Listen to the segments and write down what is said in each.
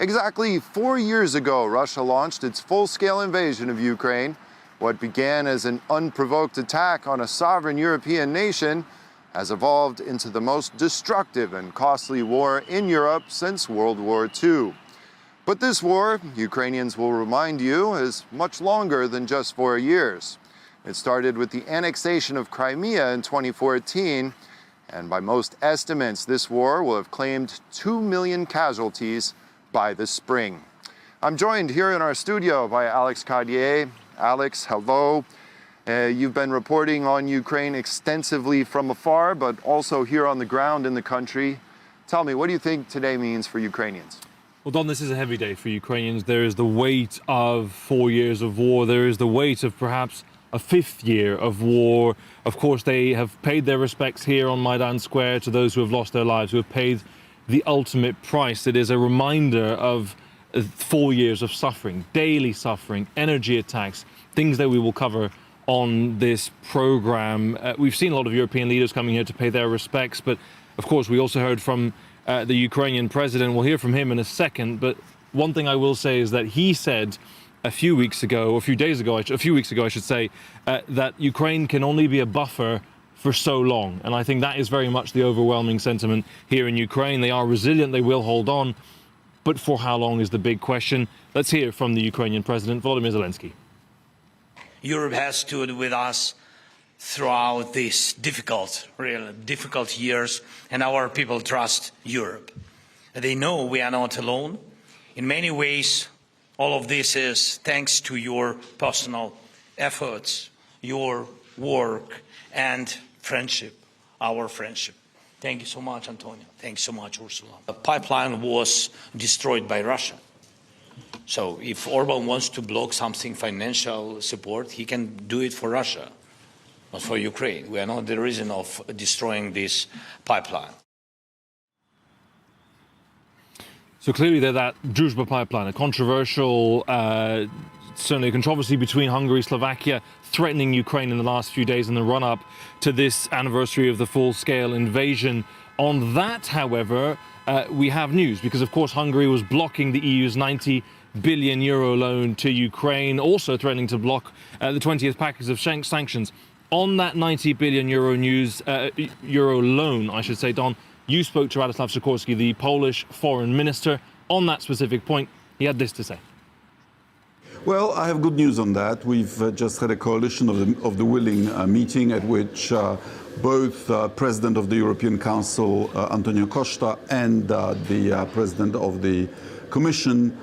Exactly 4 years ago, Russia launched its full-scale invasion of Ukraine. What began as an unprovoked attack on a sovereign European nation has evolved into the most destructive and costly war in Europe since World War II. But this war, Ukrainians will remind you, is much longer than just 4 years. It started with the annexation of Crimea in 2014, and by most estimates, this war will have claimed 2 million casualties by the spring. I'm joined here in our studio by Alex Cardier. Alex, hello. You've been reporting on Ukraine extensively from afar, but also here on the ground in the country. Tell me, what do you think today means for Ukrainians? Well, Don, this is a heavy day for Ukrainians. There is the weight of 4 years of war. There is the weight of perhaps a 5th year of war. Of course, they have paid their respects here on Maidan Square to those who have lost their lives, who have paid the ultimate price. It is a reminder of 4 years of suffering, daily suffering, energy attacks, things that we will cover on this program. We've seen a lot of European leaders coming here to pay their respects, but of course we also heard from the Ukrainian president. We'll hear from him in a second, but one thing I will say is that he said a few weeks ago, I should say, that Ukraine can only be a buffer for so long. And I think that is very much the overwhelming sentiment here in Ukraine. They are resilient, they will hold on, but for how long is the big question. Let's hear from the Ukrainian President, Volodymyr Zelensky. Europe has stood with us throughout these really difficult years, and our people trust Europe. They know we are not alone. In many ways, all of this is thanks to your personal efforts, your work, and friendship, our friendship. Thank you so much, Antonio. Thanks so much, Ursula. The pipeline was destroyed by Russia. So if Orban wants to block something, financial support, he can do it for Russia, not for Ukraine. We are not the reason of destroying this pipeline. So clearly that Druzhba pipeline, a controversial, certainly a controversy between Hungary, Slovakia, threatening Ukraine in the last few days in the run-up to this anniversary of the full-scale invasion. On that, however, we have news, because of course Hungary was blocking the EU's 90 billion euro loan to Ukraine, also threatening to block the 20th package of sanctions. On that 90 billion euro euro loan, I should say, Don, you spoke to Radoslaw Sikorski, the Polish foreign minister, on that specific point. He had this to say. Well, I have good news on that. We've just had a coalition of the willing meeting at which both President of the European Council, Antonio Costa, and the President of the Commission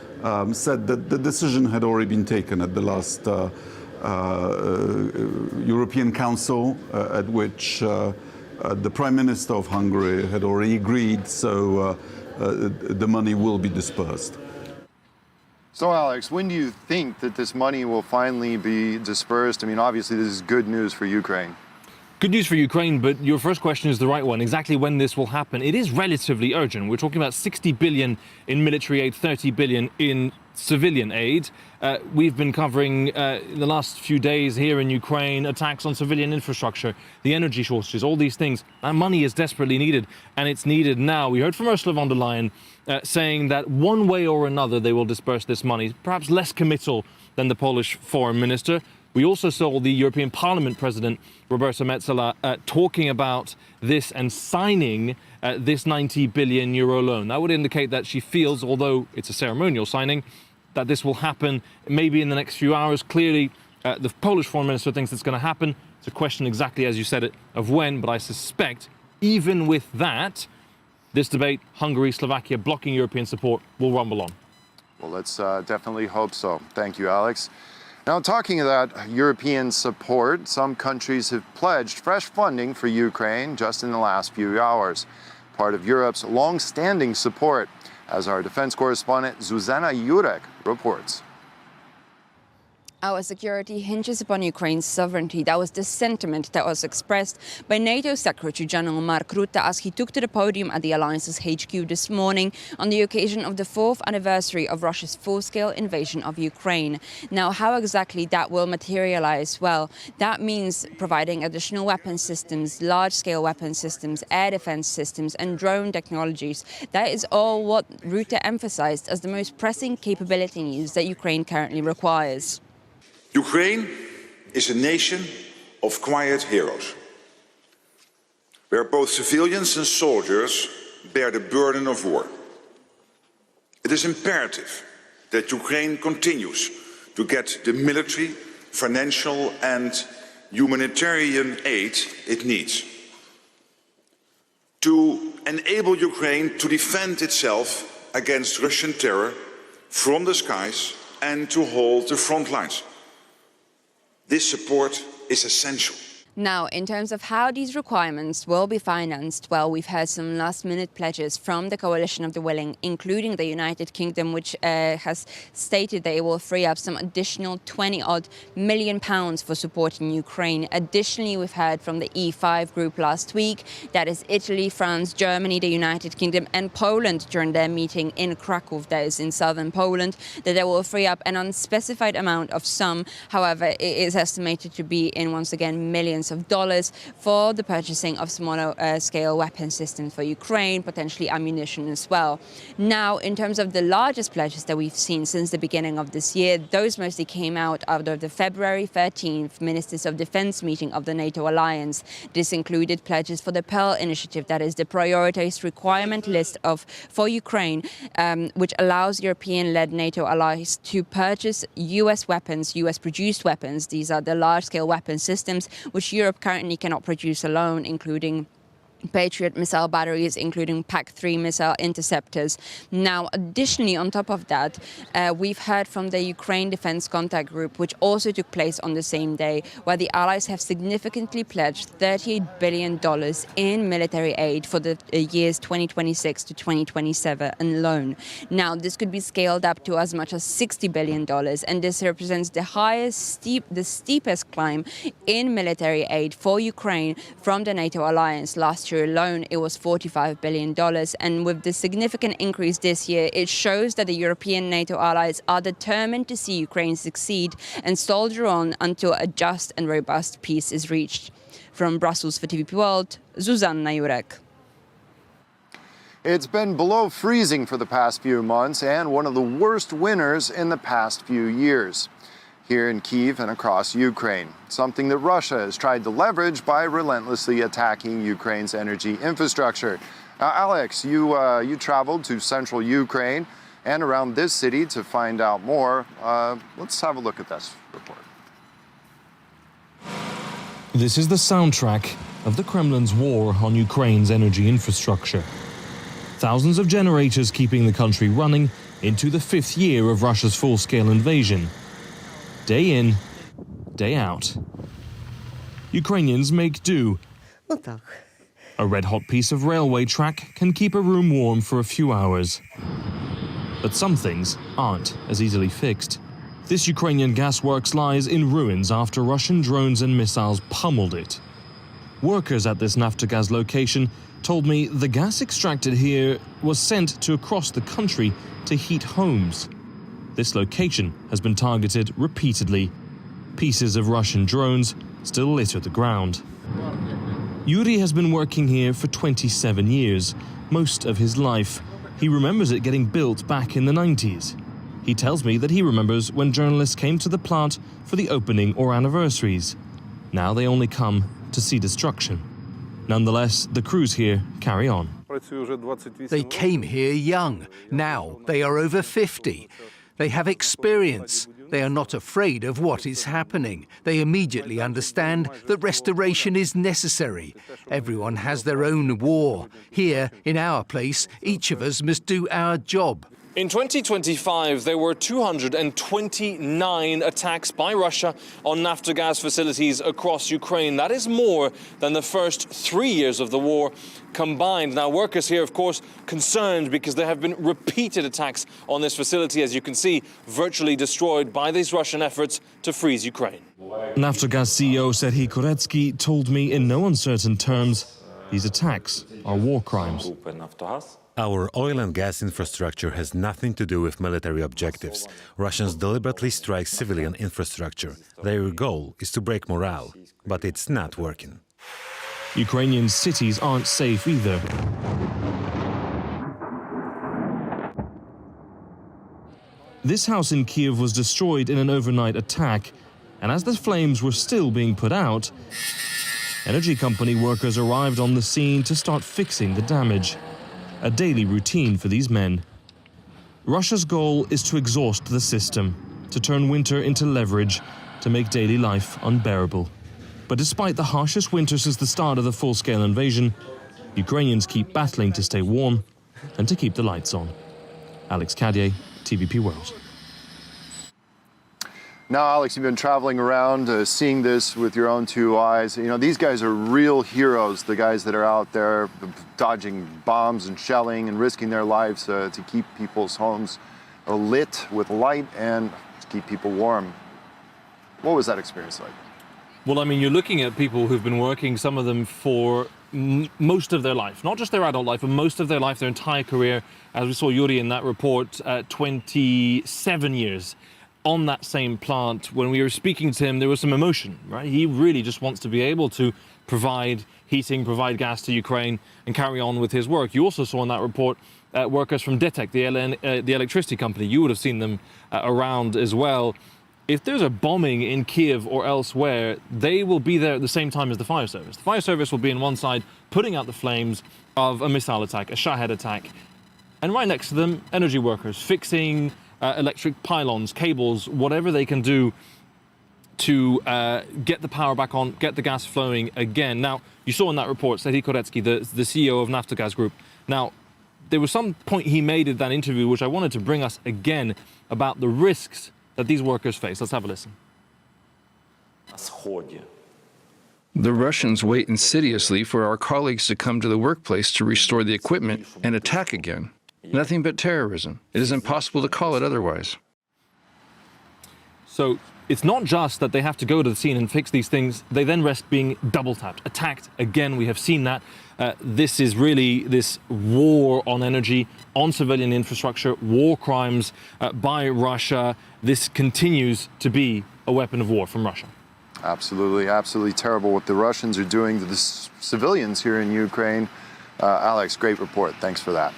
said that the decision had already been taken at the last European Council, at which the Prime Minister of Hungary had already agreed, so the money will be dispersed. So, Alex, when do you think that this money will finally be dispersed? I mean, obviously, this is good news for Ukraine. Good news for Ukraine, but your first question is the right one. Exactly when this will happen. It is relatively urgent. We're talking about 60 billion in military aid, 30 billion in civilian aid. We've been covering in the last few days here in Ukraine attacks on civilian infrastructure, the energy shortages, all these things. That money is desperately needed, and it's needed now. We heard from Ursula von der Leyen saying that one way or another they will disperse this money, perhaps less committal than the Polish foreign minister. We also saw the European Parliament President, Roberta Metsola, talking about this and signing this 90 billion euro loan. That would indicate that she feels, although it's a ceremonial signing, that this will happen maybe in the next few hours. Clearly, the Polish foreign minister thinks it's going to happen. It's a question exactly, as you said it, of when, but I suspect even with that, this debate, Hungary, Slovakia blocking European support, will rumble on. Well, let's definitely hope so. Thank you, Alex. Now, talking about European support, some countries have pledged fresh funding for Ukraine just in the last few hours, part of Europe's long-standing support, as our defense correspondent Zuzana Jurek reports. Our security hinges upon Ukraine's sovereignty. That was the sentiment that was expressed by NATO Secretary General Mark Rutte as he took to the podium at the Alliance's HQ this morning on the occasion of the 4th anniversary of Russia's full-scale invasion of Ukraine. Now, how exactly that will materialize? Well, that means providing additional weapon systems, large-scale weapon systems, air defense systems, and drone technologies. That is all what Rutte emphasized as the most pressing capability needs that Ukraine currently requires. Ukraine is a nation of quiet heroes, where both civilians and soldiers bear the burden of war. It is imperative that Ukraine continues to get the military, financial and humanitarian aid it needs to enable Ukraine to defend itself against Russian terror from the skies and to hold the front lines. This support is essential. Now, in terms of how these requirements will be financed, well, we've heard some last-minute pledges from the coalition of the willing, including the United Kingdom, which has stated that it will free up some additional £20-odd million for supporting Ukraine. Additionally, we've heard from the E5 group last week, that is Italy, France, Germany, the United Kingdom and Poland during their meeting in Krakow, that is in southern Poland, that they will free up an unspecified amount of sum. However, it is estimated to be in, once again, millions of dollars for the purchasing of smaller scale weapon systems for Ukraine, potentially ammunition as well. Now, in terms of the largest pledges that we've seen since the beginning of this year, those mostly came out of the February 13th Ministers of Defense meeting of the NATO alliance. This included pledges for the Pearl initiative, that is the prioritized requirement list for Ukraine, which allows European-led NATO allies to purchase US weapons, US-produced weapons. These are the large-scale weapon systems which Europe currently cannot produce alone, including Patriot missile batteries, including PAC-3 missile interceptors. Now, additionally, on top of that, we've heard from the Ukraine Defense Contact Group, which also took place on the same day, where the allies have significantly pledged $38 billion in military aid for the years 2026 to 2027 alone. Now, this could be scaled up to as much as $60 billion, and this represents the steepest climb in military aid for Ukraine from the NATO alliance. Last year alone, it was $45 billion. And with the significant increase this year, it shows that the European NATO allies are determined to see Ukraine succeed and soldier on until a just and robust peace is reached. From Brussels for TVP World, Zuzanna Jurek. It's been below freezing for the past few months and one of the worst winters in the past few years here in Kyiv and across Ukraine, something that Russia has tried to leverage by relentlessly attacking Ukraine's energy infrastructure. Now, Alex, you traveled to central Ukraine and around this city to find out more. Let's have a look at this report. This is the soundtrack of the Kremlin's war on Ukraine's energy infrastructure. Thousands of generators keeping the country running into the 5th year of Russia's full-scale invasion. Day in, day out. Ukrainians make do. A red-hot piece of railway track can keep a room warm for a few hours. But some things aren't as easily fixed. This Ukrainian gasworks lies in ruins after Russian drones and missiles pummeled it. Workers at this Naftogaz location told me the gas extracted here was sent to across the country to heat homes. This location has been targeted repeatedly. Pieces of Russian drones still litter the ground. Yuri has been working here for 27 years, most of his life. He remembers it getting built back in the 90s. He tells me that he remembers when journalists came to the plant for the opening or anniversaries. Now they only come to see destruction. Nonetheless, the crews here carry on. They came here young. Now they are over 50. They have experience. They are not afraid of what is happening. They immediately understand that restoration is necessary. Everyone has their own war. Here, in our place, each of us must do our job. In 2025, there were 229 attacks by Russia on Naftogaz facilities across Ukraine. That is more than the first 3 years of the war combined. Now, workers here, of course, concerned because there have been repeated attacks on this facility, as you can see, virtually destroyed by these Russian efforts to freeze Ukraine. Naftogaz CEO Serhiy Koretsky told me in no uncertain terms these attacks are war crimes. Our oil and gas infrastructure has nothing to do with military objectives. Russians deliberately strike civilian infrastructure. Their goal is to break morale, but it's not working. Ukrainian cities aren't safe either. This house in Kyiv was destroyed in an overnight attack, and as the flames were still being put out, energy company workers arrived on the scene to start fixing the damage. A daily routine for these men. Russia's goal is to exhaust the system, to turn winter into leverage, to make daily life unbearable. But despite the harshest winter since the start of the full-scale invasion, Ukrainians keep battling to stay warm and to keep the lights on. Alex Cadier, TVP World. Now, Alex, you've been traveling around, seeing this with your own two eyes. You know, these guys are real heroes, the guys that are out there dodging bombs and shelling and risking their lives to keep people's homes lit with light and to keep people warm. What was that experience like? Well, I mean, you're looking at people who've been working, some of them for most of their life, not just their adult life, but most of their life, their entire career. As we saw Yuri in that report, 27 years on that same plant. When we were speaking to him, there was some emotion, right? He really just wants to be able to provide heating, provide gas to Ukraine and carry on with his work. You also saw in that report workers from DETEC, the electricity company. You would have seen them around as well. If there's a bombing in Kyiv or elsewhere, they will be there at the same time as the fire service. The fire service will be on one side, putting out the flames of a missile attack, a Shahed attack. And right next to them, energy workers fixing electric pylons, cables, whatever they can do to get the power back on, get the gas flowing again. Now, you saw in that report, Serhiy Koretsky, the CEO of Naftogaz Group. Now, there was some point he made in that interview, which I wanted to bring us again, about the risks that these workers face. Let's have a listen. The Russians wait insidiously for our colleagues to come to the workplace to restore the equipment and attack again. Nothing but terrorism. It is impossible to call it otherwise. So it's not just that they have to go to the scene and fix these things, they then risk being double-tapped, attacked again. We have seen that. This is really this war on energy, on civilian infrastructure, war crimes by Russia. This continues to be a weapon of war from Russia. Absolutely, absolutely terrible what the Russians are doing to the civilians here in Ukraine. Alex, great report. Thanks for that.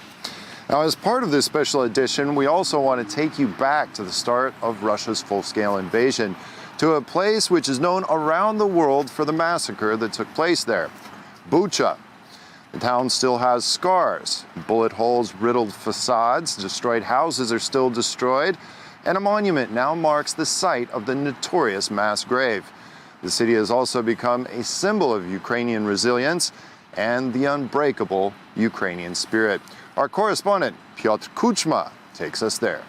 Now, as part of this special edition, we also want to take you back to the start of Russia's full-scale invasion, to a place which is known around the world for the massacre that took place there, Bucha. The town still has scars, bullet holes, riddled facades, destroyed houses are still destroyed, and a monument now marks the site of the notorious mass grave. The city has also become a symbol of Ukrainian resilience and the unbreakable Ukrainian spirit. Our correspondent, Piotr Kuchma, takes us there.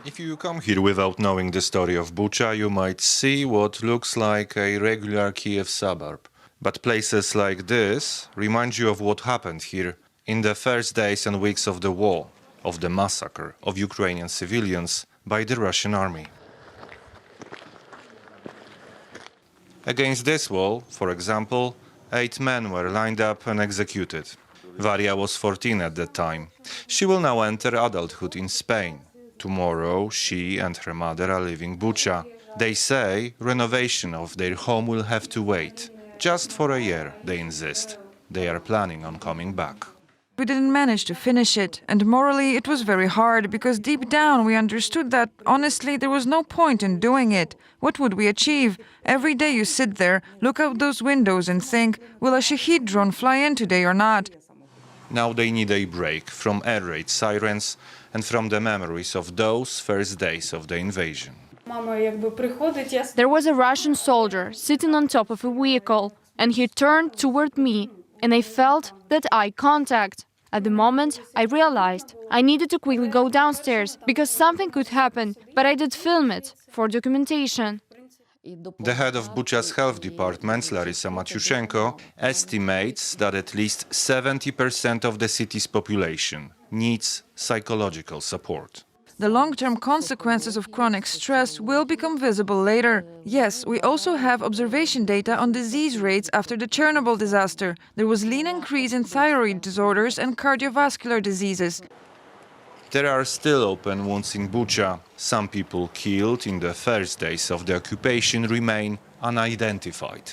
If you come here without knowing the story of Bucha, you might see what looks like a regular Kyiv suburb. But places like this remind you of what happened here in the first days and weeks of the war, of the massacre of Ukrainian civilians by the Russian army. Against this wall, for example, 8 men were lined up and executed. Varia was 14 at that time. She will now enter adulthood in Spain. Tomorrow, she and her mother are leaving Bucha. They say renovation of their home will have to wait. Just for a year, they insist. They are planning on coming back. We didn't manage to finish it, and morally it was very hard, because deep down we understood that, honestly, there was no point in doing it. What would we achieve? Every day you sit there, look out those windows and think, will a Shahed drone fly in today or not? Now they need a break from air raid sirens and from the memories of those first days of the invasion. There was a Russian soldier sitting on top of a vehicle, and he turned toward me, and I felt that eye contact. At the moment, I realized I needed to quickly go downstairs because something could happen, but I did film it for documentation. The head of Bucha's health department, Larissa Matyushenko, estimates that at least 70% of the city's population needs psychological support. The long-term consequences of chronic stress will become visible later. Yes, we also have observation data on disease rates after the Chernobyl disaster. There was lean increase in thyroid disorders and cardiovascular diseases. There are still open wounds in Bucha. Some people killed in the first days of the occupation remain unidentified.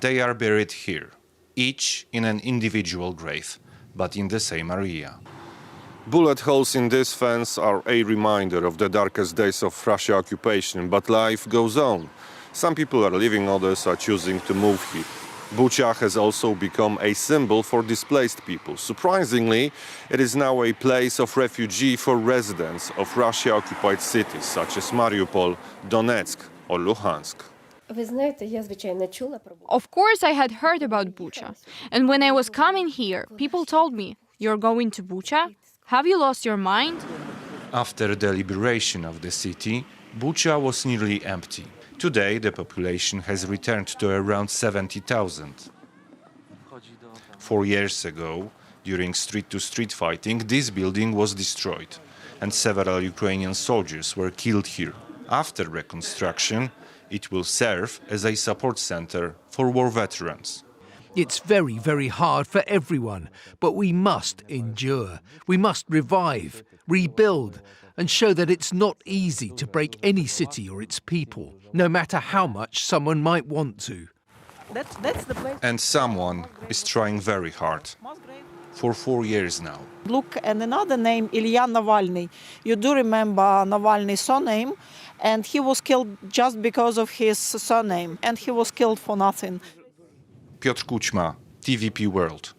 They are buried here, each in an individual grave, but in the same area. Bullet holes in this fence are a reminder of the darkest days of Russian occupation, but life goes on. Some people are leaving, others are choosing to move here. Bucha has also become a symbol for displaced people. Surprisingly, it is now a place of refuge for residents of Russia-occupied cities such as Mariupol, Donetsk or Luhansk. Of course, I had heard about Bucha. And when I was coming here, people told me, "You're going to Bucha? Have you lost your mind?" After the liberation of the city, Bucha was nearly empty. Today, the population has returned to around 70,000. 4 years ago, during street-to-street fighting, this building was destroyed, and several Ukrainian soldiers were killed here. After reconstruction, it will serve as a support center for war veterans. It's very, very hard for everyone, but we must endure. We must revive, rebuild, and show that it's not easy to break any city or its people, no matter how much someone might want to. And someone is trying very hard. For 4 years now. Look, and another name, Ilya Navalny. You do remember Navalny's surname, and he was killed just because of his surname, and he was killed for nothing. Piotr Kuchma, TVP World,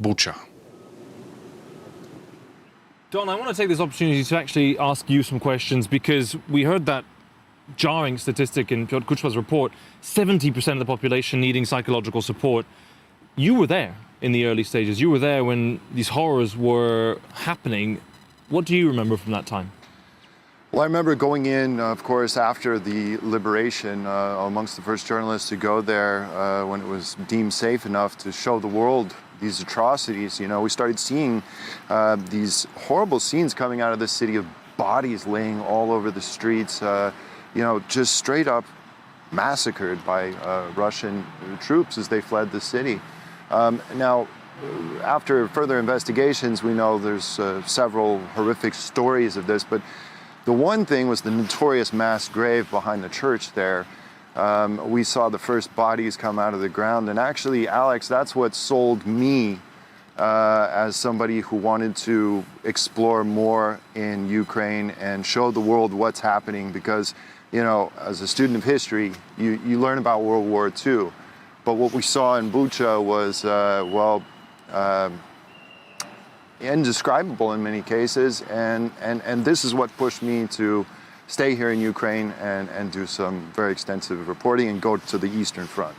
Bucha. Don, I want to take this opportunity to actually ask you some questions because we heard that jarring statistic in Piotr Kuchma's report, 70% of the population needing psychological support. You were there in the early stages. You were there when these horrors were happening. What do you remember from that time? Well, I remember going in, of course, after the liberation, amongst the first journalists to go there when it was deemed safe enough to show the world these atrocities. You know, we started seeing these horrible scenes coming out of the city of bodies laying all over the streets, you know, just straight up massacred by Russian troops as they fled the city. Now, after further investigations, we know there's several horrific stories of this, but the one thing was the notorious mass grave behind the church there. We saw the first bodies come out of the ground, and actually, Alex, that's what sold me as somebody who wanted to explore more in Ukraine and show the world what's happening, because, you know, as a student of history, you learn about World War II. But what we saw in Bucha was, indescribable in many cases, and this is what pushed me to stay here in Ukraine and do some very extensive reporting and go to the Eastern Front.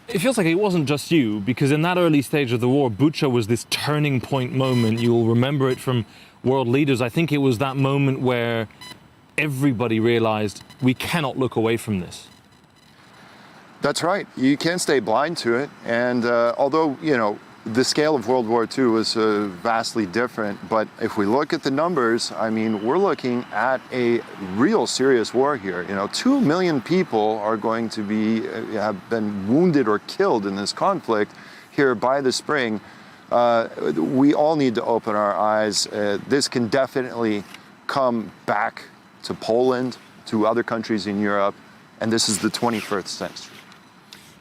It feels like it wasn't just you, because in that early stage of the war, Bucha was this turning point moment. You'll remember it from world leaders. I think it was that moment where everybody realized we cannot look away from this. That's right. You can't stay blind to it. And although, you know, the scale of World War II was vastly different, but if we look at the numbers, I mean, we're looking at a real serious war here. You know, 2 million people are going to be, have been wounded or killed in this conflict here by the spring. We all need to open our eyes. This can definitely come back to Poland, to other countries in Europe, and this is the 21st century.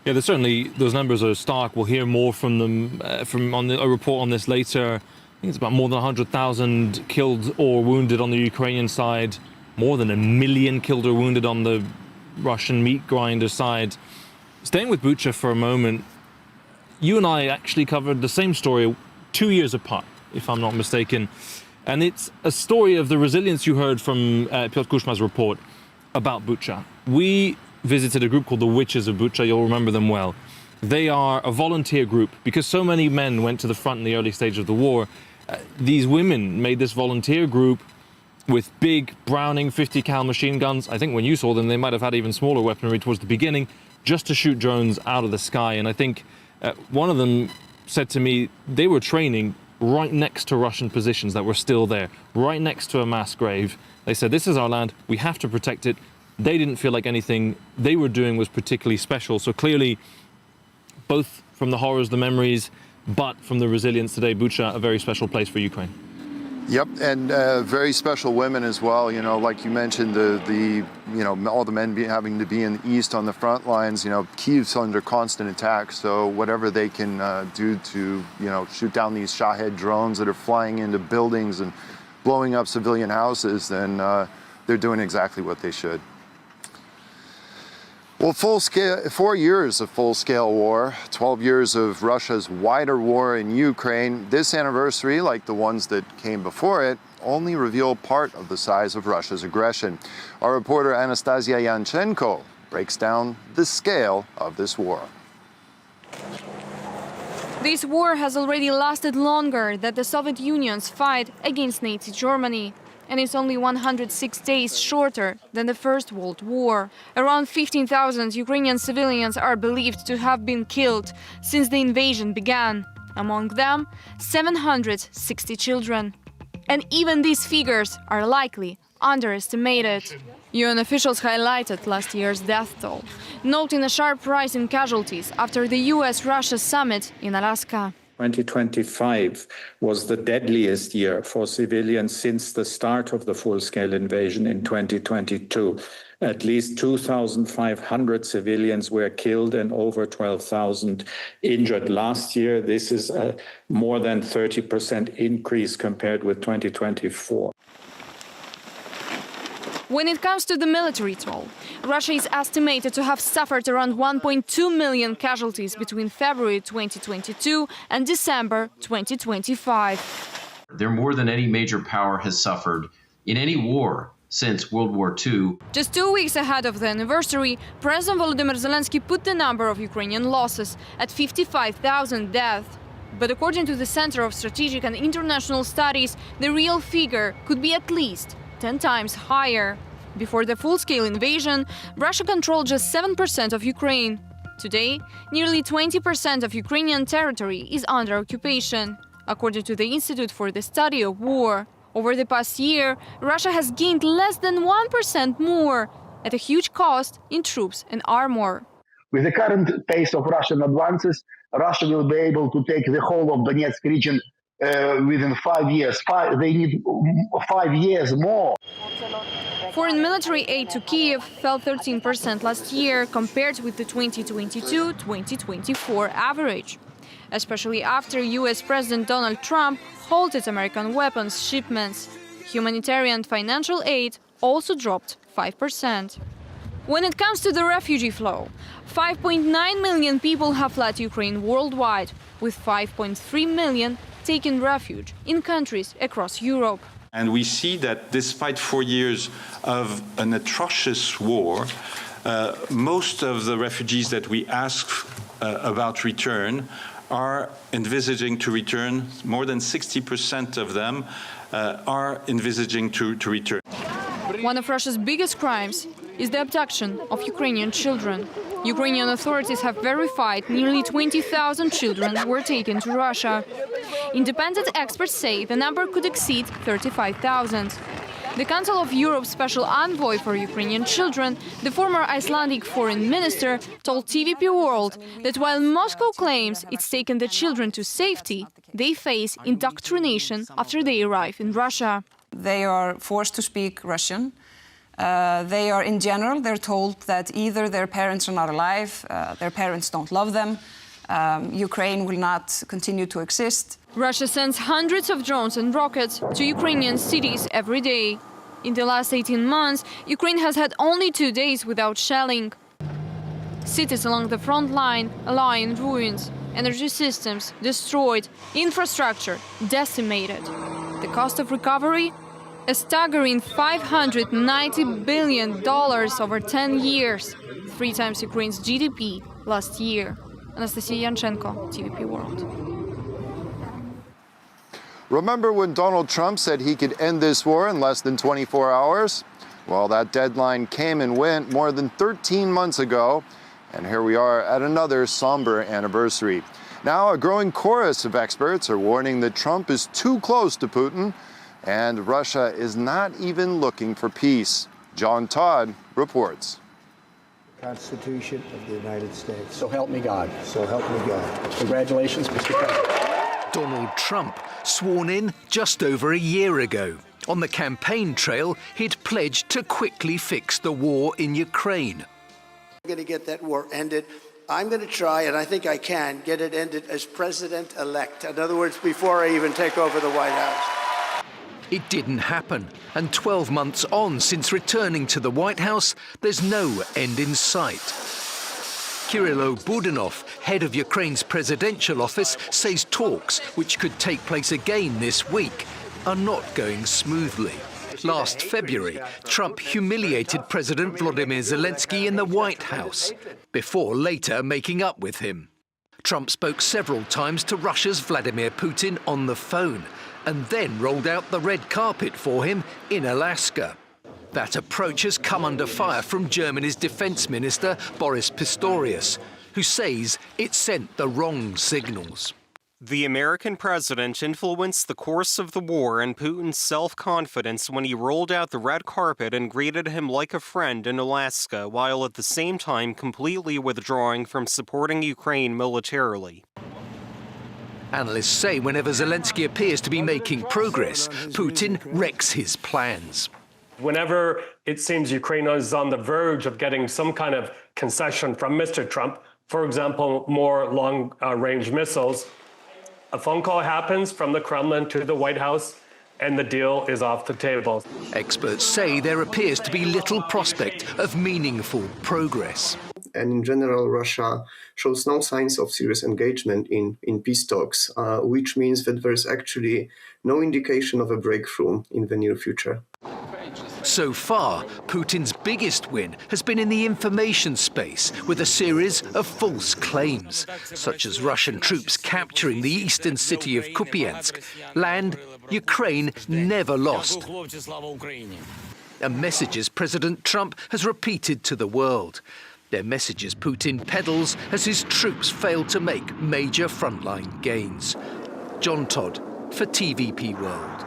Yeah, there's certainly, those numbers are stark. We'll hear more from them a report on this later. I think it's about more than 100,000 killed or wounded on the Ukrainian side, more than 1 million killed or wounded on the Russian meat grinder side. Staying with Bucha for a moment, you and I actually covered the same story 2 years apart, if I'm not mistaken. And it's a story of the resilience you heard from Piotr Kuchma's report about Bucha. We visited a group called the Witches of Bucha. You'll remember them well. They are a volunteer group because so many men went to the front in the early stage of the war. These women made this volunteer group with big Browning 50 cal machine guns. I think when you saw them, they might have had even smaller weaponry towards the beginning, just to shoot drones out of the sky. And I think one of them said to me they were training right next to Russian positions that were still there, right next to a mass grave. They said, this is our land, we have to protect it. They didn't feel like anything they were doing was particularly special. So clearly, both from the horrors, the memories, but from the resilience today, Bucha, a very special place for Ukraine. Yep, and very special women as well. You know, like you mentioned, all the men having to be in the east on the front lines. You know, Kyiv's under constant attack, so whatever they can do to, shoot down these Shahed drones that are flying into buildings and blowing up civilian houses, then they're doing exactly what they should. Well, 4 years of full-scale war, 12 years of Russia's wider war in Ukraine. This anniversary, like the ones that came before it, only reveal part of the size of Russia's aggression. Our reporter Anastasia Yanchenko breaks down the scale of this war. This war has already lasted longer than the Soviet Union's fight against Nazi Germany. And it's only 106 days shorter than the First World War. Around 15,000 Ukrainian civilians are believed to have been killed since the invasion began. Among them, 760 children. And even these figures are likely underestimated. UN officials highlighted last year's death toll, noting a sharp rise in casualties after the US-Russia summit in Alaska. 2025 was the deadliest year for civilians since the start of the full-scale invasion in 2022. At least 2,500 civilians were killed and over 12,000 injured last year. This is a more than 30% increase compared with 2024. When it comes to the military toll, Russia is estimated to have suffered around 1.2 million casualties between February 2022 and December 2025. They're more than any major power has suffered in any war since World War II. Just 2 weeks ahead of the anniversary, President Volodymyr Zelensky put the number of Ukrainian losses at 55,000 deaths. But according to the Center of Strategic and International Studies, the real figure could be at least 10 times higher. Before the full-scale invasion, Russia controlled just 7% of Ukraine. Today, nearly 20% of Ukrainian territory is under occupation. According to the Institute for the Study of War, over the past year, Russia has gained less than 1% more, at a huge cost in troops and armor. With the current pace of Russian advances, Russia will be able to take the whole of Donetsk region within 5 years. They need 5 years more. Foreign military aid to Kyiv fell 13% last year compared with the 2022-2024 average, especially after US President Donald Trump halted American weapons shipments. Humanitarian financial aid also dropped 5%. When it comes to the refugee flow, 5.9 million people have fled Ukraine worldwide, with 5.3 million taking refuge in countries across Europe. And we see that despite 4 years of an atrocious war, most of the refugees that we ask about return are envisaging to return. More than 60% of them are envisaging to return. One of Russia's biggest crimes is the abduction of Ukrainian children. Ukrainian authorities have verified nearly 20,000 children were taken to Russia. Independent experts say the number could exceed 35,000. The Council of Europe's special envoy for Ukrainian children, the former Icelandic foreign minister, told TVP World that while Moscow claims it's taken the children to safety, they face indoctrination after they arrive in Russia. They are forced to speak Russian. In general, they're told that either their parents are not alive, their parents don't love them, Ukraine will not continue to exist. Russia sends hundreds of drones and rockets to Ukrainian cities every day. In the last 18 months, Ukraine has had only 2 days without shelling. Cities along the front line lie in ruins, energy systems destroyed, infrastructure decimated. The cost of recovery? A staggering $590 billion over 10 years, 3 times Ukraine's GDP last year. Anastasia Yanchenko, TVP World. Remember when Donald Trump said he could end this war in less than 24 hours? Well, that deadline came and went more than 13 months ago, and here we are at another somber anniversary. Now, a growing chorus of experts are warning that Trump is too close to Putin, and Russia is not even looking for peace. John Todd reports. Constitution of the United States. So help me God. So help me God. Congratulations, Mr. President. Donald Trump, sworn in just over a year ago. On the campaign trail, he'd pledged to quickly fix the war in Ukraine. I'm going to get that war ended. I'm going to try, and I think I can, get it ended as president-elect. In other words, before I even take over the White House. It didn't happen, and 12 months on since returning to the White House, there's no end in sight. Kirill Budanov, head of Ukraine's presidential office, says talks, which could take place again this week, are not going smoothly. Last February, Trump humiliated President Volodymyr Zelensky in the White House, before later making up with him. Trump spoke several times to Russia's Vladimir Putin on the phone, and then rolled out the red carpet for him in Alaska. That approach has come under fire from Germany's defense minister, Boris Pistorius, who says it sent the wrong signals. The American president influenced the course of the war and Putin's self-confidence when he rolled out the red carpet and greeted him like a friend in Alaska, while at the same time completely withdrawing from supporting Ukraine militarily. Analysts say whenever Zelensky appears to be making progress, Putin wrecks his plans. Whenever it seems Ukraine is on the verge of getting some kind of concession from Mr. Trump, for example, more long-range missiles, a phone call happens from the Kremlin to the White House, and the deal is off the table. Experts say there appears to be little prospect of meaningful progress. And in general, Russia shows no signs of serious engagement in peace talks, which means that there is actually no indication of a breakthrough in the near future. So far, Putin's biggest win has been in the information space, with a series of false claims, such as Russian troops capturing the eastern city of Kupiansk, land Ukraine never lost, and messages President Trump has repeated to the world. They're messages Putin peddles as his troops fail to make major frontline gains. John Todd for TVP World.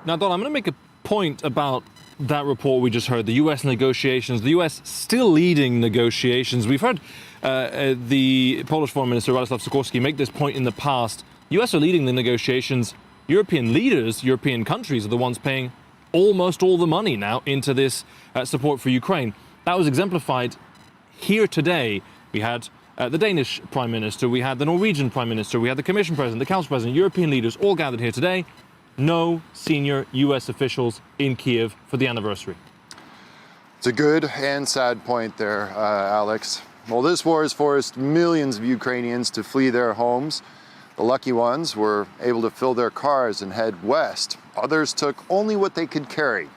Now, Don, I'm going to make a point about that report we just heard, the U.S. negotiations, the U.S. still leading negotiations. We've heard the Polish Foreign Minister, Radosław Sikorski, make this point in the past. U.S. are leading the negotiations. European leaders, European countries are the ones paying almost all the money now into this support for Ukraine. That was exemplified here today. We had the Danish Prime Minister, we had the Norwegian Prime Minister, we had the Commission President, the Council President, European leaders all gathered here today. No senior U.S. officials in Kyiv for the anniversary. It's a good and sad point there, Alex. Well, this war has forced millions of Ukrainians to flee their homes. The lucky ones were able to fill their cars and head west. Others took only what they could carry.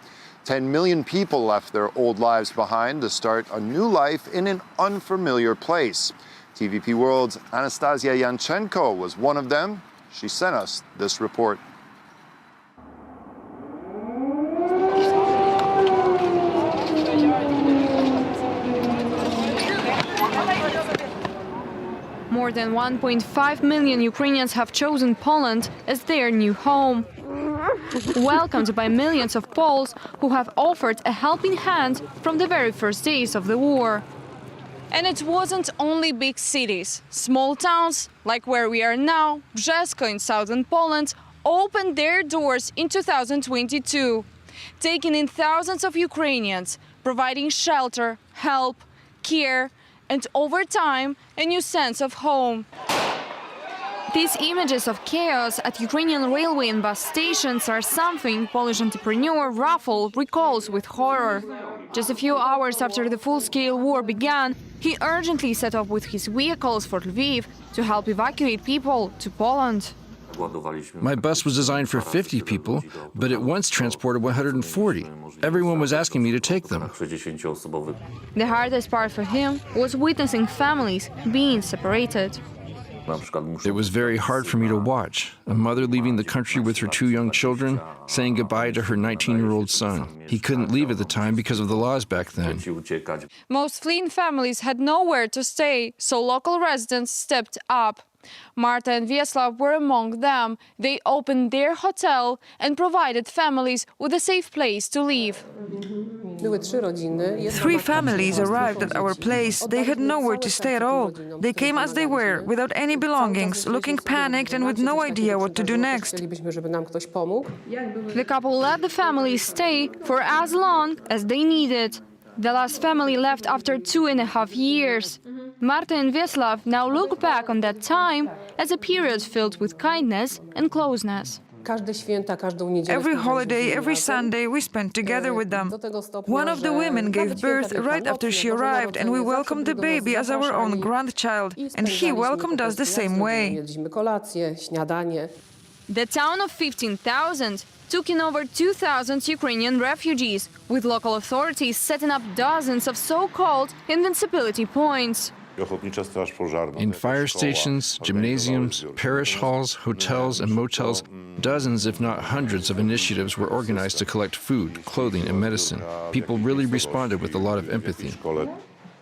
10 million people left their old lives behind to start a new life in an unfamiliar place. TVP World's Anastasia Yanchenko was one of them. She sent us this report. More than 1.5 million Ukrainians have chosen Poland as their new home. Welcomed by millions of Poles who have offered a helping hand from the very first days of the war. And it wasn't only big cities. Small towns, like where we are now, Brzesko in southern Poland, opened their doors in 2022, taking in thousands of Ukrainians, providing shelter, help, care, and over time, a new sense of home. These images of chaos at Ukrainian railway and bus stations are something Polish entrepreneur Rafał recalls with horror. Just a few hours after the full-scale war began, he urgently set off with his vehicles for Lviv to help evacuate people to Poland. My bus was designed for 50 people, but it once transported 140. Everyone was asking me to take them. The hardest part for him was witnessing families being separated. It was very hard for me to watch. A mother leaving the country with her 2 young children, saying goodbye to her 19-year-old son. He couldn't leave at the time because of the laws back then. Most fleeing families had nowhere to stay, so local residents stepped up. Marta and Vyacheslav were among them. They opened their hotel and provided families with a safe place to live. 3 families arrived at our place. They had nowhere to stay at all. They came as they were, without any belongings, looking panicked and with no idea what to do next. The couple let the families stay for as long as they needed. The last family left after 2.5 years. Marta and Vyacheslav now look back on that time as a period filled with kindness and closeness. Every holiday, every Sunday, we spent together with them. One of the women gave birth right after she arrived, and we welcomed the baby as our own grandchild, and he welcomed us the same way. The town of 15,000 took in over 2,000 Ukrainian refugees, with local authorities setting up dozens of so-called invincibility points. In fire stations, gymnasiums, parish halls, hotels and motels, dozens if not hundreds of initiatives were organized to collect food, clothing and medicine. People really responded with a lot of empathy.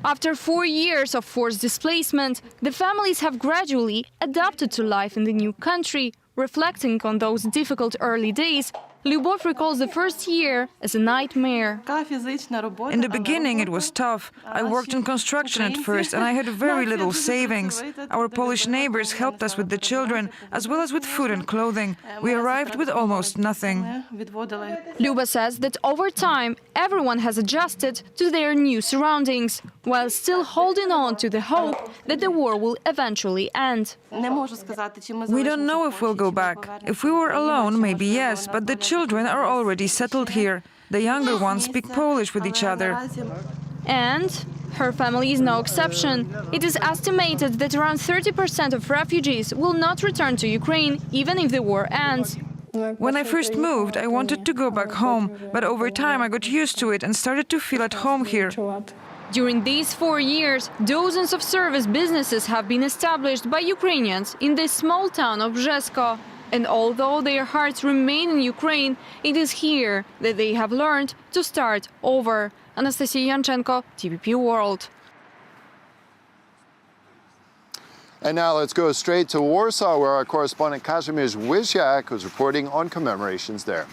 After 4 years of forced displacement, the families have gradually adapted to life in the new country. Reflecting on those difficult early days, Lyubov recalls the first year as a nightmare. In the beginning, it was tough. I worked in construction at first, and I had very little savings. Our Polish neighbors helped us with the children, as well as with food and clothing. We arrived with almost nothing. Lyuba says that over time, everyone has adjusted to their new surroundings, while still holding on to the hope that the war will eventually end. We don't know if we'll go back. If we were alone, maybe yes, but the children are already settled here. The younger ones speak Polish with each other. And her family is no exception. It is estimated that around 30% of refugees will not return to Ukraine, even if the war ends. When I first moved, I wanted to go back home, but over time I got used to it and started to feel at home here. During these 4 years, dozens of service businesses have been established by Ukrainians in this small town of Brzesko. And although their hearts remain in Ukraine, it is here that they have learned to start over. Anastasia Yanchenko, TVP World. And now let's go straight to Warsaw, where our correspondent Kazimierz Wysiak is reporting on commemorations there.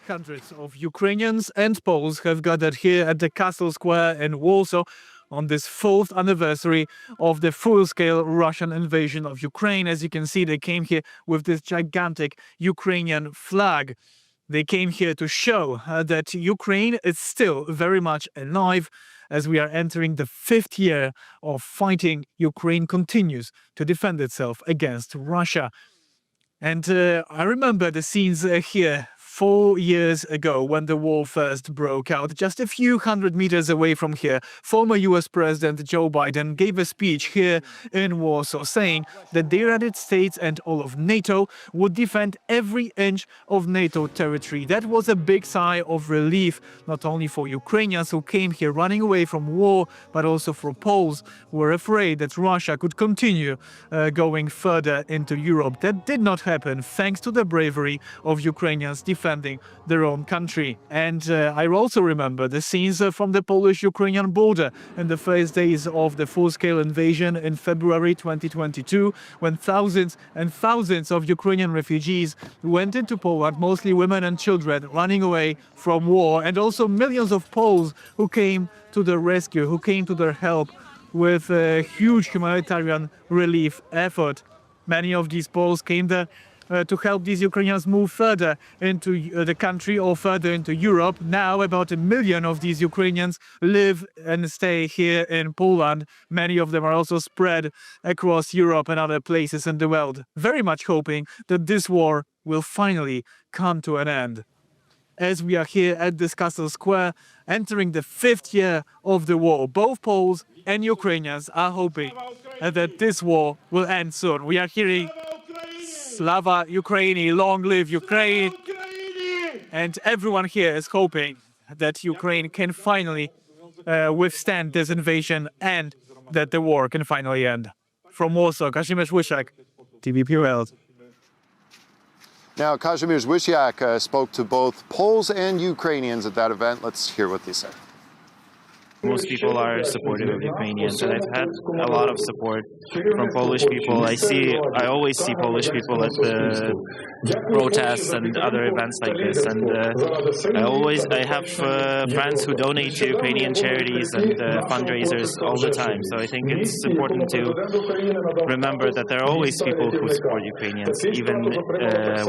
Hundreds of Ukrainians and Poles have gathered here at the Castle Square in Warsaw on this 4th anniversary of the full-scale Russian invasion of Ukraine. As you can see, they came here with this gigantic Ukrainian flag. They came here to show that Ukraine is still very much alive. As we are entering the 5th year of fighting, Ukraine continues to defend itself against Russia. And I remember the scenes here 4 years ago when the war first broke out. Just a few hundred meters away from here, former US President Joe Biden gave a speech here in Warsaw saying that the United States and all of NATO would defend every inch of NATO territory. That was a big sigh of relief, not only for Ukrainians who came here running away from war, but also for Poles who were afraid that Russia could continue going further into Europe. That did not happen thanks to the bravery of Ukrainians defending their own country. And I also remember the scenes from the Polish-Ukrainian border in the first days of the full-scale invasion in February 2022, when thousands and thousands of Ukrainian refugees went into Poland, mostly women and children, running away from war, and also millions of Poles who came to their rescue, who came to their help with a huge humanitarian relief effort. Many of these Poles came there to help these Ukrainians move further into the country or further into Europe. Now about 1 million of these Ukrainians live and stay here in Poland. Many of them are also spread across Europe and other places in the world, very much hoping that this war will finally come to an end. As we are here at this Castle Square, entering the 5th year of the war, both Poles and Ukrainians are hoping that this war will end soon. We are hearing Slava Ukraini, long live Ukraine! And everyone here is hoping that Ukraine can finally withstand this invasion and that the war can finally end. from Warsaw, Kazimierz Wysiak, TVP World. Now, Kazimierz Wysiak spoke to both Poles and Ukrainians at that event. Let's hear what they said. Most people are supportive of Ukrainians, and I've had a lot of support from Polish people. I always see Polish people at the protests and other events like this, and I have friends who donate to Ukrainian charities and fundraisers all the time. So I think it's important to remember that there are always people who support Ukrainians, even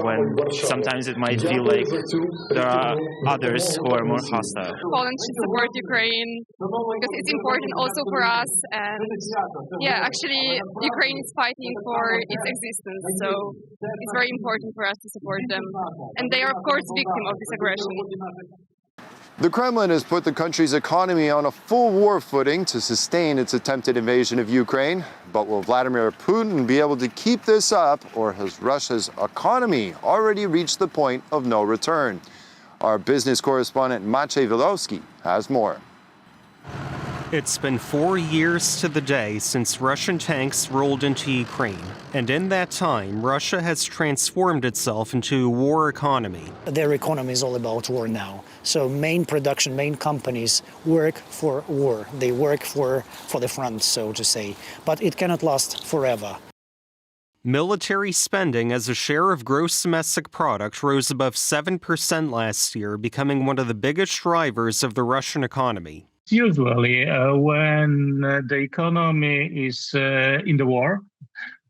when sometimes it might feel like there are others who are more hostile. Poland should support Ukraine because it's important also for us, and yeah, actually Ukraine is fighting for its existence, so it's very important for us to support them, and they are of course victim of this aggression. The Kremlin has put the country's economy on a full war footing to sustain its attempted invasion of Ukraine. But will Vladimir Putin be able to keep this up, or has Russia's economy already reached the point of no return? Our business correspondent Maciej Wilowski has more. It's been 4 years to the day since Russian tanks rolled into Ukraine. And in that time, Russia has transformed itself into a war economy. Their economy is all about war now. So main companies work for war. They work for the front, so to say. But it cannot last forever. Military spending as a share of gross domestic product rose above 7% last year, becoming one of the biggest drivers of the Russian economy. Usually, when the economy is in the war,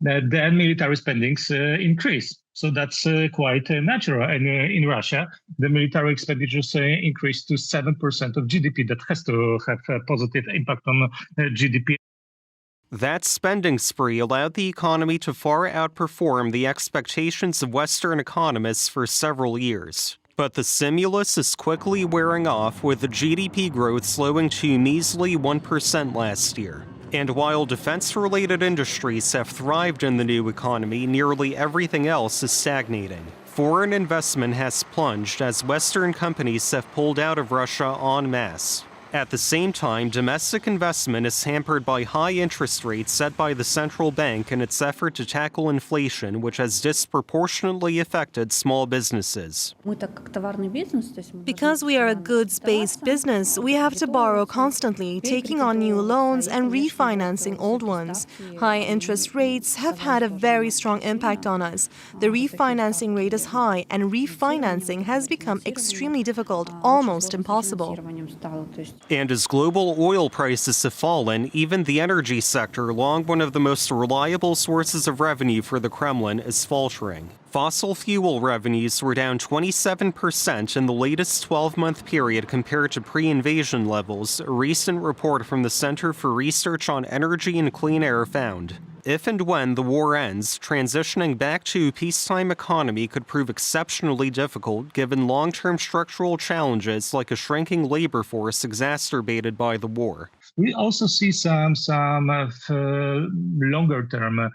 then military spendings increase. So that's quite natural. And in Russia, the military expenditures increased to 7% of GDP. That has to have a positive impact on GDP. That spending spree allowed the economy to far outperform the expectations of Western economists for several years. But the stimulus is quickly wearing off, with the GDP growth slowing to measly 1% last year. And while defense-related industries have thrived in the new economy, nearly everything else is stagnating. Foreign investment has plunged as Western companies have pulled out of Russia en masse. At the same time, domestic investment is hampered by high interest rates set by the central bank in its effort to tackle inflation, which has disproportionately affected small businesses. Because we are a goods-based business, we have to borrow constantly, taking on new loans and refinancing old ones. High interest rates have had a very strong impact on us. The refinancing rate is high, and refinancing has become extremely difficult, almost impossible. And as global oil prices have fallen, even the energy sector, long one of the most reliable sources of revenue for the Kremlin, is faltering. Fossil fuel revenues were down 27% in the latest 12-month period compared to pre-invasion levels, a recent report from the Center for Research on Energy and Clean Air found. If and when the war ends, transitioning back to a peacetime economy could prove exceptionally difficult given long-term structural challenges like a shrinking labor force exacerbated by the war. We also see some longer-term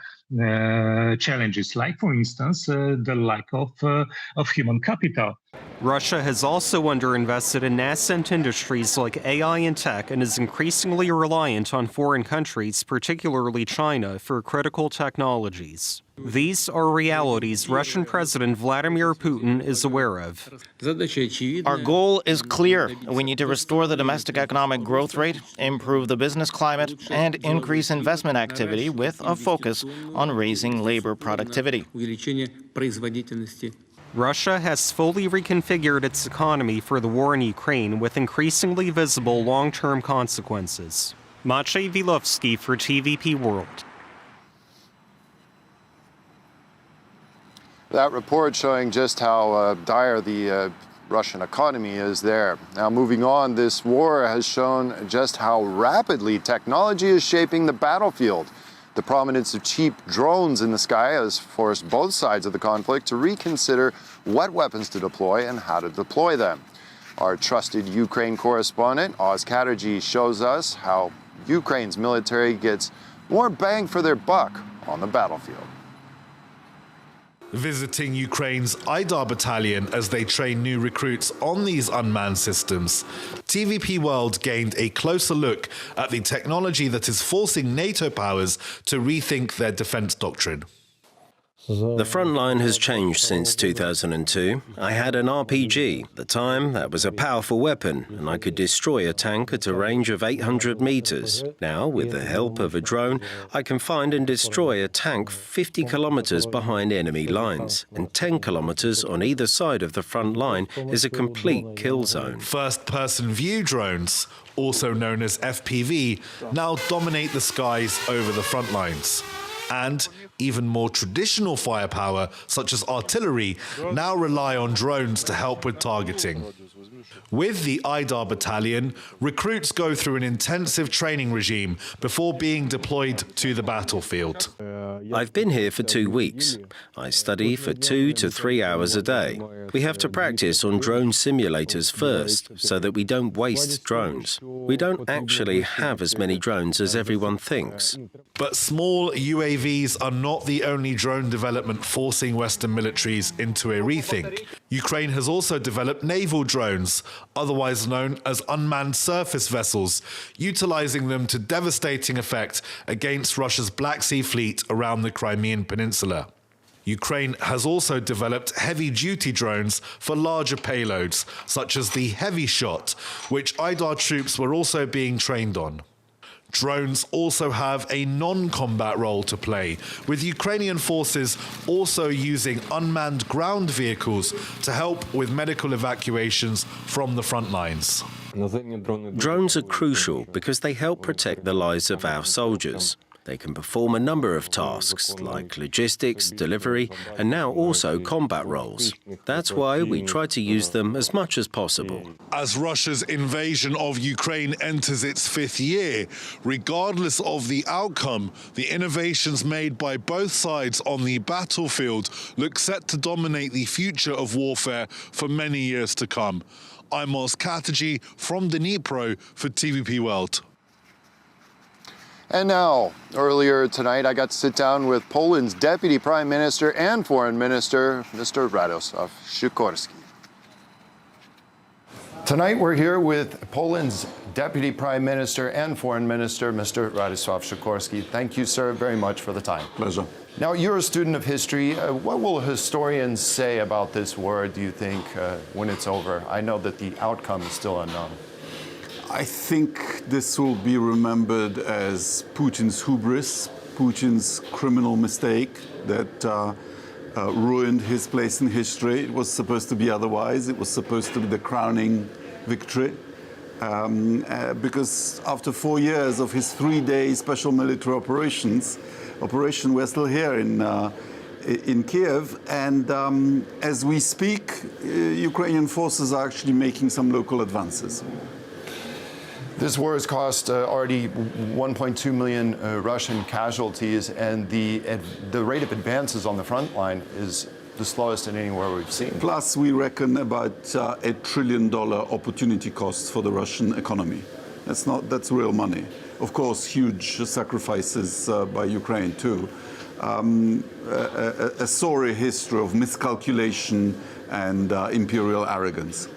challenges, like, for instance, the lack of human capital. Russia has also underinvested in nascent industries like AI and tech and is increasingly reliant on foreign countries, particularly China, for critical technologies. These are realities Russian President Vladimir Putin is aware of. Our goal is clear. We need to restore the domestic economic growth rate, improve the business climate, and increase investment activity with a focus on raising labor productivity. Russia has fully reconfigured its economy for the war in Ukraine with increasingly visible long-term consequences. Maciej Wilowski for TVP World. That report showing just how dire the Russian economy is there. Now, moving on, this war has shown just how rapidly technology is shaping the battlefield. The prominence of cheap drones in the sky has forced both sides of the conflict to reconsider what weapons to deploy and how to deploy them. Our trusted Ukraine correspondent, Oz Chatterjee, shows us how Ukraine's military gets more bang for their buck on the battlefield. visiting Ukraine's IDAR battalion as they train new recruits on these unmanned systems, TVP World gained a closer look at the technology that is forcing NATO powers to rethink their defense doctrine. The front line has changed since 2002. I had an RPG. At the time, that was a powerful weapon, and I could destroy a tank at a range of 800 meters. Now, with the help of a drone, I can find and destroy a tank 50 kilometers behind enemy lines, and 10 kilometers on either side of the front line is a complete kill zone. First-person view drones, also known as FPV, now dominate the skies over the front lines. And even more traditional firepower, such as artillery, now rely on drones to help with targeting. With the IDAR battalion, recruits go through an intensive training regime before being deployed to the battlefield. I've been here for 2 weeks. I study for 2 to 3 hours a day. We have to practice on drone simulators first, so that we don't waste drones. We don't actually have as many drones as everyone thinks. But small UAVs are not the only drone development forcing Western militaries into a rethink. Ukraine has also developed naval drones, otherwise known as unmanned surface vessels, utilizing them to devastating effect against Russia's Black Sea Fleet around the Crimean Peninsula. Ukraine has also developed heavy-duty drones for larger payloads, such as the Heavy Shot, which IDAR troops were also being trained on. Drones also have a non-combat role to play, with Ukrainian forces also using unmanned ground vehicles to help with medical evacuations from the front lines. Drones are crucial because they help protect the lives of our soldiers. They can perform a number of tasks, like logistics, delivery, and now also combat roles. That's why we try to use them as much as possible. As Russia's invasion of Ukraine enters its 5th year, regardless of the outcome, the innovations made by both sides on the battlefield look set to dominate the future of warfare for many years to come. I'm Oz Kataji from Dnipro for TVP World. And now, earlier tonight, I got to sit down with Poland's Deputy Prime Minister and Foreign Minister, Mr. Radosław Sikorski. Tonight, we're here with Poland's Deputy Prime Minister and Foreign Minister, Mr. Radosław Sikorski. Thank you, sir, very much for the time. Pleasure. Now, you're a student of history. What will historians say about this war, do you think, when it's over? I know that the outcome is still unknown. I think this will be remembered as Putin's hubris, Putin's criminal mistake that ruined his place in history. It was supposed to be otherwise. It was supposed to be the crowning victory. Because after 4 years of his 3-day special military operation, we're still here in Kyiv, and as we speak, Ukrainian forces are actually making some local advances. This war has cost already 1.2 million Russian casualties, and the rate of advances on the front line is the slowest in anywhere we've seen. Plus, we reckon about $1 trillion opportunity costs for the Russian economy. That's real money. Of course, huge sacrifices by Ukraine too. A sorry history of miscalculation and imperial arrogance.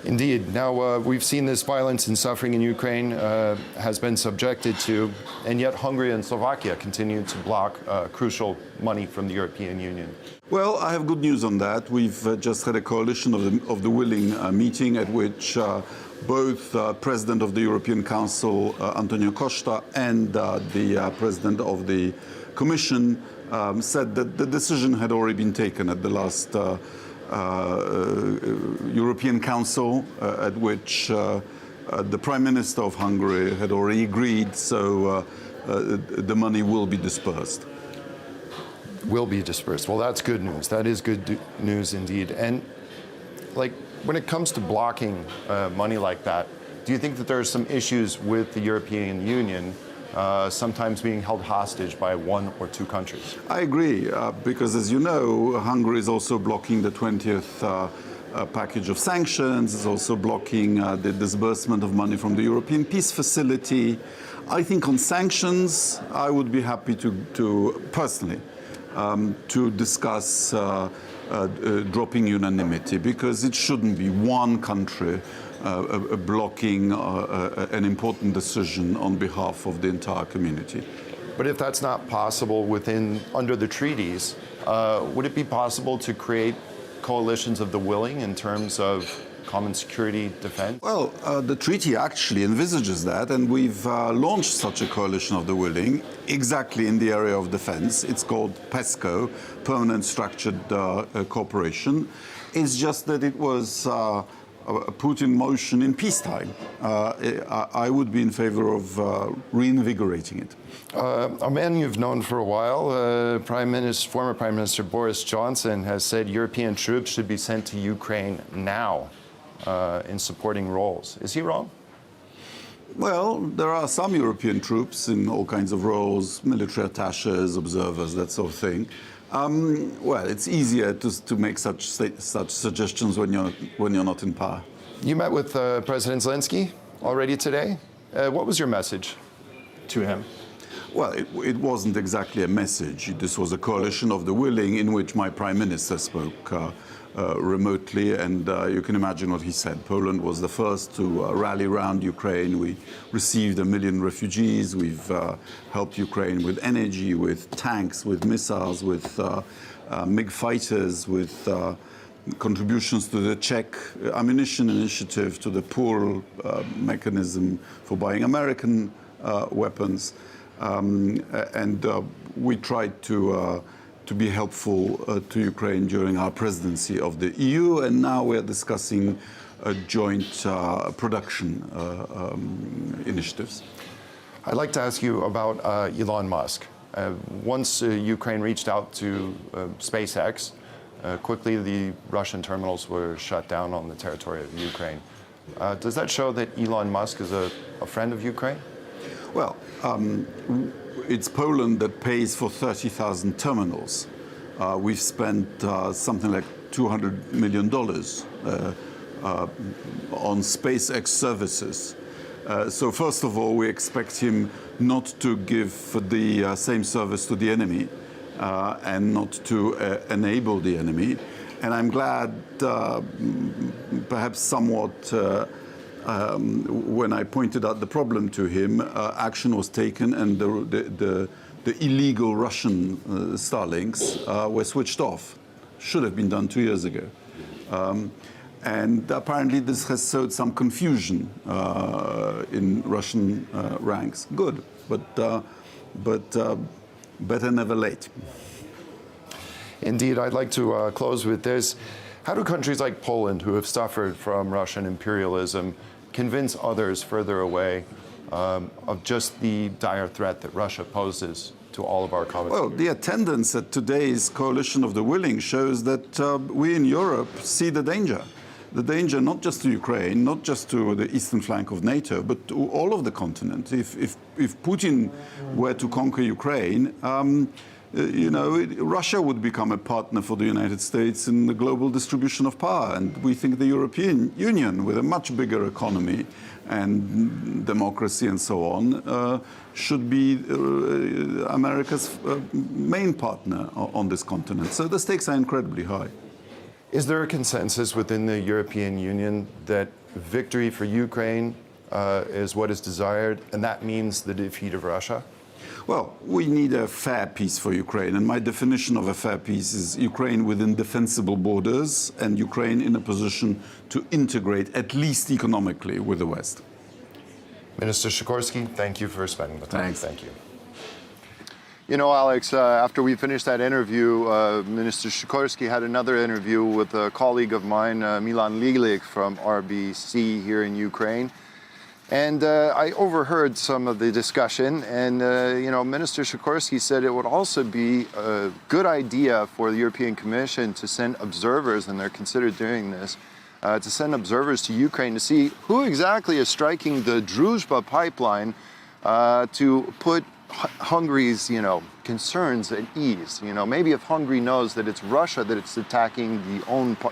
Indeed. Now, we've seen this violence and suffering in Ukraine has been subjected to, and yet Hungary and Slovakia continue to block crucial money from the European Union. Well, I have good news on that. We've just had a coalition of the willing meeting at which both President of the European Council, Antonio Costa, and the President of the Commission said that the decision had already been taken at the last European Council, at which the Prime Minister of Hungary had already agreed, so the money will be dispersed. Will be dispersed. Well, that's good news. That is good news indeed. And like when it comes to blocking money like that, do you think that there are some issues with the European Union sometimes being held hostage by 1 or 2 countries? I agree, because as you know, Hungary is also blocking the 20th package of sanctions, is also blocking the disbursement of money from the European Peace Facility. I think on sanctions, I would be happy to personally to discuss dropping unanimity, because it shouldn't be one country blocking an important decision on behalf of the entire community. But if that's not possible under the treaties, would it be possible to create coalitions of the willing in terms of common security defense? Well, the treaty actually envisages that, and we've launched such a coalition of the willing exactly in the area of defense. It's called PESCO, Permanent Structured Cooperation. It's just that it was put in motion in peacetime. I would be in favor of reinvigorating it. A man you've known for a while, former Prime Minister Boris Johnson, has said European troops should be sent to Ukraine now in supporting roles. Is he wrong? Well, there are some European troops in all kinds of roles, military attaches, observers, that sort of thing. Well, it's easier to make such suggestions when you're not in power. You met with President Zelensky already today. What was your message to him? Well, it wasn't exactly a message. This was a coalition of the willing in which my Prime Minister spoke remotely, and you can imagine what he said. Poland was the first to rally around Ukraine. We received 1 million refugees. We've helped Ukraine with energy, with tanks, with missiles, with MiG fighters, with contributions to the Czech ammunition initiative, to the pool mechanism for buying American weapons. And we tried to be helpful to Ukraine during our presidency of the EU, and now we're discussing joint production initiatives. I'd like to ask you about Elon Musk. Once Ukraine reached out to SpaceX, quickly the Russian terminals were shut down on the territory of Ukraine. Does that show that Elon Musk is a friend of Ukraine? Well, it's Poland that pays for 30,000 terminals. We've spent something like $200 million on SpaceX services. So first of all, we expect him not to give the same service to the enemy and not to enable the enemy. And I'm glad, perhaps somewhat, when I pointed out the problem to him, action was taken, and the illegal Russian Starlinks were switched off. Should have been done 2 years ago. And apparently this has sowed some confusion in Russian ranks. Good, but better never late. Indeed, I'd like to close with this. How do countries like Poland, who have suffered from Russian imperialism, convince others further away of just the dire threat that Russia poses to all of our common? Well, the attendance at today's Coalition of the Willing shows that we in Europe see the danger. The danger not just to Ukraine, not just to the eastern flank of NATO, but to all of the continent. If Putin were to conquer Ukraine, Russia would become a partner for the United States in the global distribution of power. And we think the European Union, with a much bigger economy and democracy and so on, should be America's main partner on this continent. So the stakes are incredibly high. Is there a consensus within the European Union that victory for Ukraine is what is desired, and that means the defeat of Russia? Well, we need a fair peace for Ukraine, and my definition of a fair peace is Ukraine within defensible borders and Ukraine in a position to integrate, at least economically, with the West. Minister Sikorski, thank you for spending the time. Thanks. Thank you. You know, Alex, after we finished that interview, Minister Sikorski had another interview with a colleague of mine, Milan Lilik from RBC here in Ukraine. And I overheard some of the discussion, and Minister Sikorski said it would also be a good idea for the European Commission to send observers, and they're considered doing this, to send observers to Ukraine to see who exactly is striking the Druzhba pipeline to put Hungary's, concerns at ease. Maybe if Hungary knows that it's Russia that it's attacking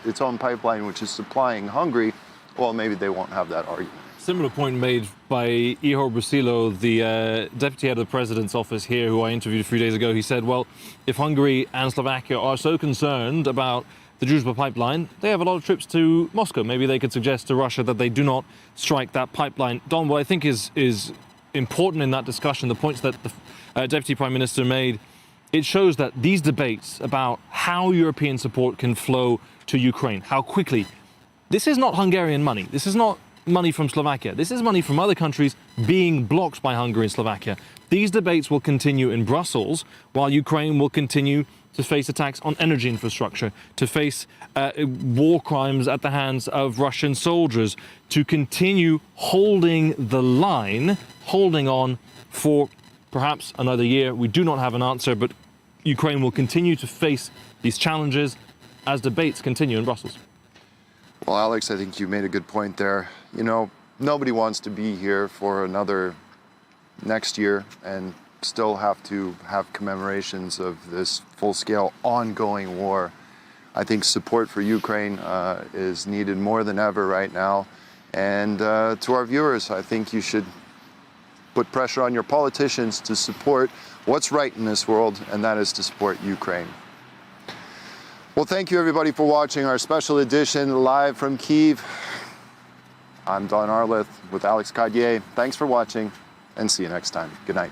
its own pipeline, which is supplying Hungary, well, maybe they won't have that argument. Similar point made by Ihor Brusilo, the deputy head of the president's office here, who I interviewed a few days ago. He said, well, if Hungary and Slovakia are so concerned about the Druzhba pipeline, they have a lot of trips to Moscow. Maybe they could suggest to Russia that they do not strike that pipeline. Don, what I think is important in that discussion, the points that the Deputy Prime Minister made, it shows that these debates about how European support can flow to Ukraine, how quickly, this is not Hungarian money. This is not money from Slovakia. This is money from other countries being blocked by Hungary and Slovakia. These debates will continue in Brussels while Ukraine will continue to face attacks on energy infrastructure, to face war crimes at the hands of Russian soldiers, to continue holding the line, holding on for perhaps another year. We do not have an answer, but Ukraine will continue to face these challenges as debates continue in Brussels. Well, Alex, I think you made a good point there. You know, nobody wants to be here for another next year and still have to have commemorations of this full-scale ongoing war. I think support for Ukraine is needed more than ever right now. And to our viewers, I think you should put pressure on your politicians to support what's right in this world, and that is to support Ukraine. Well, thank you everybody for watching our special edition live from Kyiv. I'm Don Arleth with Alex Cadier. Thanks for watching and see you next time. Good night.